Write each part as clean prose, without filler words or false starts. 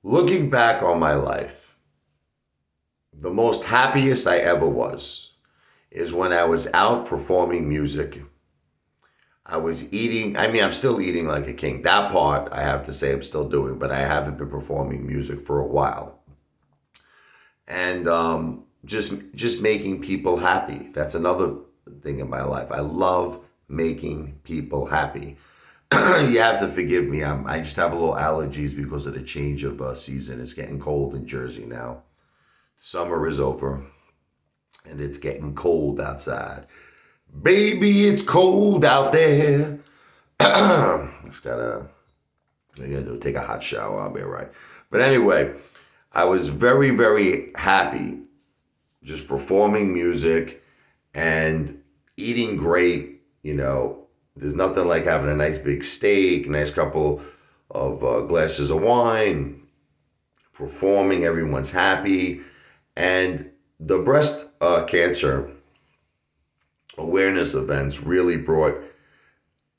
Looking back on my life, the most happiest I ever was is when I was out performing music. I was eating, I'm still eating like a king. That part, I have to say, I'm still doing, but I haven't been performing music for a while. And just making people happy. That's another thing in my life. I love making people happy. You have to forgive me. I just have a little allergies because of the change of season. It's getting cold in Jersey now. Summer is over and it's getting cold outside. Baby, it's cold out there. Just gotta, take a hot shower. I'll be all right. But anyway, I was very, very happy just performing music and eating great. There's nothing like having a nice big steak, a nice couple of glasses of wine, performing, everyone's happy. And the breast cancer awareness events really brought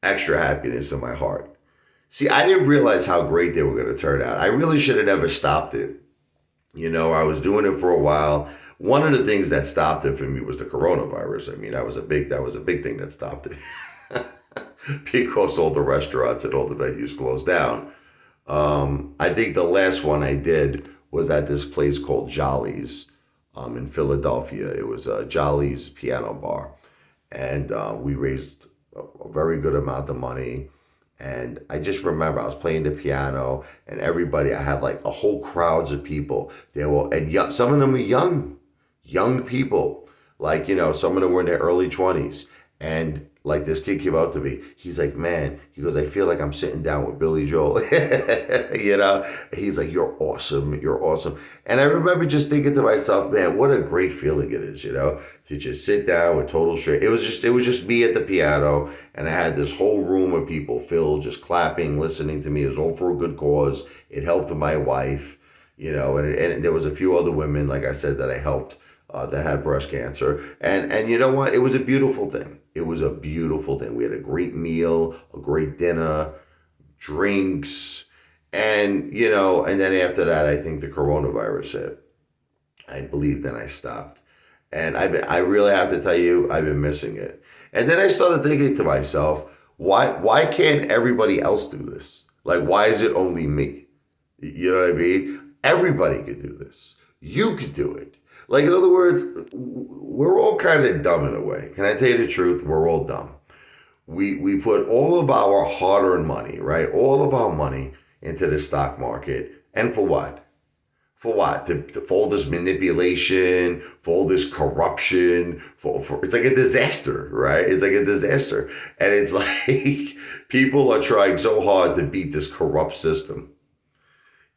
extra happiness in my heart. See, I didn't realize how great they were going to turn out. I really should have never stopped it. I was doing it for a while. One of the things that stopped it for me was the coronavirus. That was a big thing that stopped it. Because all the restaurants and all the venues closed down. I think the last one I did was at this place called Jolly's in Philadelphia. It was Jolly's Piano Bar. And we raised a very good amount of money. And I just remember I was playing the piano and I had like a whole crowds of people. Some of them were young people. Like, some of them were in their early 20s. And like this kid came out to me. He's like, man, he goes, I feel like I'm sitting down with Billy Joel. He's like, you're awesome. You're awesome. And I remember just thinking to myself, man, what a great feeling it is, to just sit down with total straight. It was just me at the piano. And I had this whole room of people filled, just clapping, listening to me. It was all for a good cause. It helped my wife, and there was a few other women, like I said, that I helped that had breast cancer. And you know what? It was a beautiful thing. It was a beautiful thing. We had a great meal, a great dinner, drinks, and then after that, I think the coronavirus hit. I believe then I stopped. And I really have to tell you, I've been missing it. And then I started thinking to myself, why can't everybody else do this? Like, why is it only me? You know what I mean? Everybody could do this. You could do it. Like, in other words, we're all kind of dumb in a way. Can I tell you the truth? We're all dumb. We put all of our hard-earned money, right? All of our money into the stock market. And for what? For what? For all this manipulation, for all this corruption, for it's like a disaster, right? It's like a disaster. And it's like people are trying so hard to beat this corrupt system.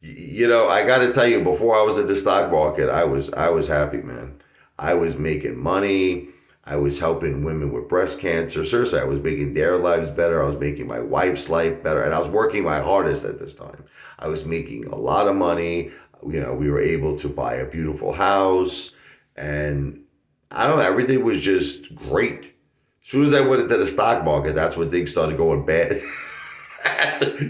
I got to tell you, before I was in the stock market, I was happy, man. I was making money. I was helping women with breast cancer. Seriously, I was making their lives better. I was making my wife's life better. And I was working my hardest at this time. I was making a lot of money. We were able to buy a beautiful house. And I don't know, everything was just great. As soon as I went into the stock market, that's when things started going bad.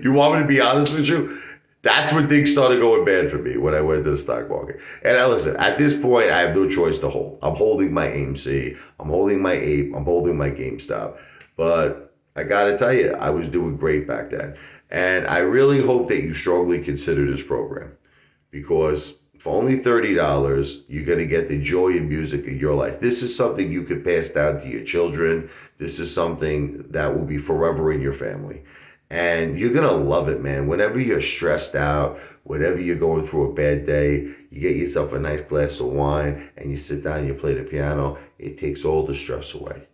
You want me to be honest with you? That's when things started going bad for me when I went to the stock market. And listen, at this point, I have no choice to hold. I'm holding my AMC. I'm holding my Ape. I'm holding my GameStop. But I got to tell you, I was doing great back then. And I really hope that you strongly consider this program. Because for only $30, you're going to get the joy of music in your life. This is something you could pass down to your children. This is something that will be forever in your family. And you're going to love it, man. Whenever you're stressed out, whenever you're going through a bad day, you get yourself a nice glass of wine and you sit down and you play the piano. It takes all the stress away.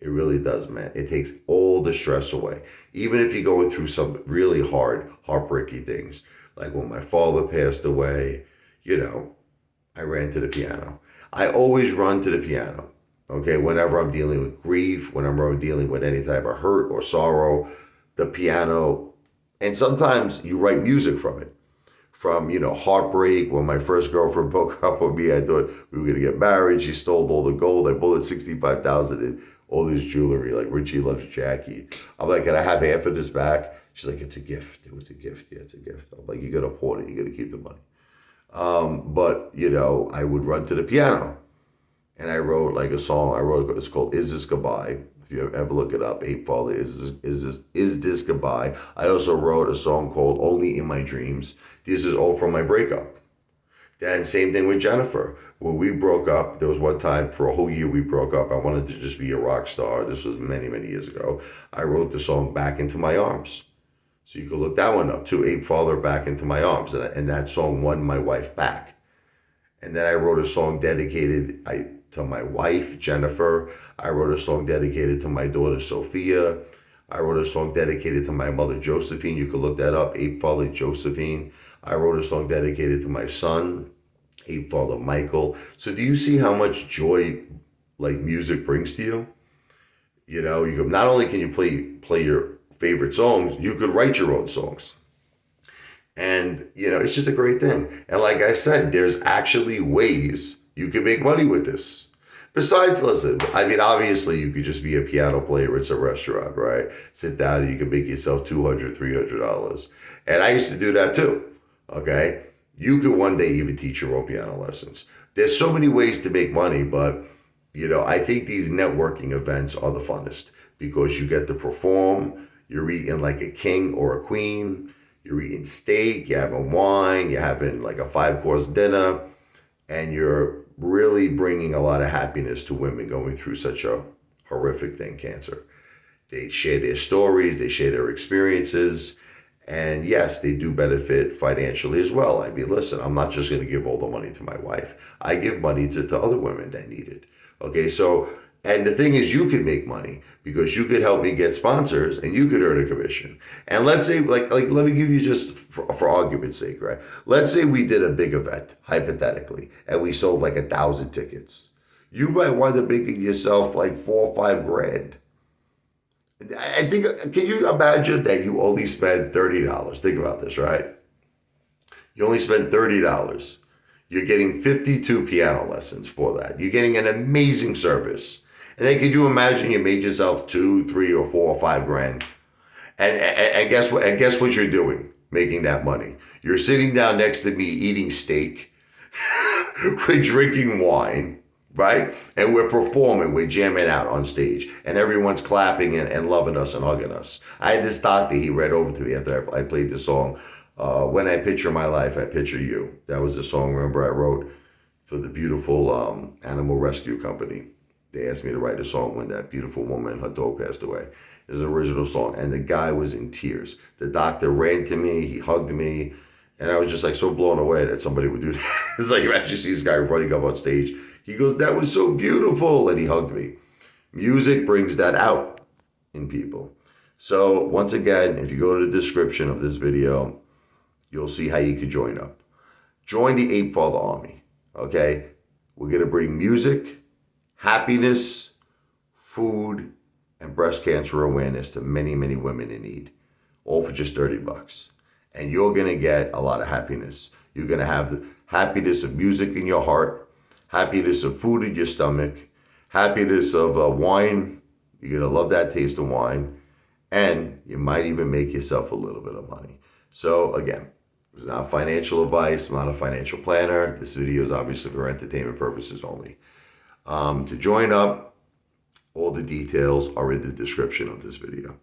It really does, man. It takes all the stress away. Even if you're going through some really heartbreaking things. Like when my father passed away, I ran to the piano. I always run to the piano, okay? Whenever I'm dealing with grief, whenever I'm dealing with any type of hurt or sorrow, the piano, and sometimes you write music from it. From, heartbreak, when my first girlfriend broke up with me, I thought we were going to get married. She stole all the gold. I pulled $65,000 in all this jewelry, like Richie Loves Jackie. I'm like, can I have half of this back? She's like, it's a gift. It was a gift. Yeah, it's a gift. I'm like, you got to pawn it. You got to keep the money. But, I would run to the piano and I wrote like a song. It's called Is This Goodbye? If you ever look it up, Ape Father, is this Goodbye? I also wrote a song called Only in My Dreams. This is all from my breakup. Then same thing with Jennifer. When we broke up, there was one time for a whole year we broke up. I wanted to just be a rock star. This was many, many years ago. I wrote the song Back Into My Arms. So you can look that one up too. Ape Father, Back Into My Arms. And that song won my wife back. And then I wrote a song dedicated to my wife, Jennifer. I wrote a song dedicated to my daughter, Sophia. I wrote a song dedicated to my mother, Josephine. You can look that up, Ape Father, Josephine. I wrote a song dedicated to my son, Ape Father, Michael. So do you see how much joy like music brings to you? You can, not only can you play your favorite songs, you could write your own songs. And, it's just a great thing. And like I said, there's actually ways you can make money with this. Besides, listen, obviously you could just be a piano player. It's a restaurant, right? Sit down and you can make yourself $200, $300. And I used to do that too, okay? You could one day even teach your own piano lessons. There's so many ways to make money, but, I think these networking events are the funnest because you get to perform. You're eating like a king or a queen. You're eating steak, you're having wine, you're having like a 5-course dinner, and you're really bringing a lot of happiness to women going through such a horrific thing, cancer. They share their stories, they share their experiences, and yes, they do benefit financially as well. Listen, I'm not just going to give all the money to my wife. I give money to other women that need it. Okay, so, and the thing is, you can make money because you could help me get sponsors and you could earn a commission. And let's say, like let me give you just for argument's sake, right? Let's say we did a big event, hypothetically, and we sold like 1,000 tickets. You might wind up making yourself like $4 or $5 grand. I think, can you imagine that you only spend $30? Think about this, right? You only spend $30. You're getting 52 piano lessons for that. You're getting an amazing service. And then could you imagine you made yourself 2, 3, or 4 or 5 grand? And guess what? And guess what you're doing making that money? You're sitting down next to me eating steak. We're drinking wine, right? And we're performing. We're jamming out on stage. And everyone's clapping and loving us and hugging us. I had this doctor, he read over to me after I played the song. When I picture my life, I picture you. That was the song, remember, I wrote for the beautiful animal rescue company. They asked me to write a song when that beautiful woman, her dog, passed away. It's an original song. And the guy was in tears. The doctor ran to me. He hugged me. And I was just like so blown away that somebody would do that. It's like you actually see this guy running up on stage. He goes, that was so beautiful. And he hugged me. Music brings that out in people. So once again, if you go to the description of this video, you'll see how you can join up. Join the Ape Father Army, okay? We're going to bring music, happiness, food, and breast cancer awareness to many, many women in need, all for just $30. And you're going to get a lot of happiness. You're going to have the happiness of music in your heart, happiness of food in your stomach, happiness of wine. You're going to love that taste of wine. And you might even make yourself a little bit of money. So again, it's not financial advice. I'm not a financial planner. This video is obviously for entertainment purposes only. To join up, all the details are in the description of this video.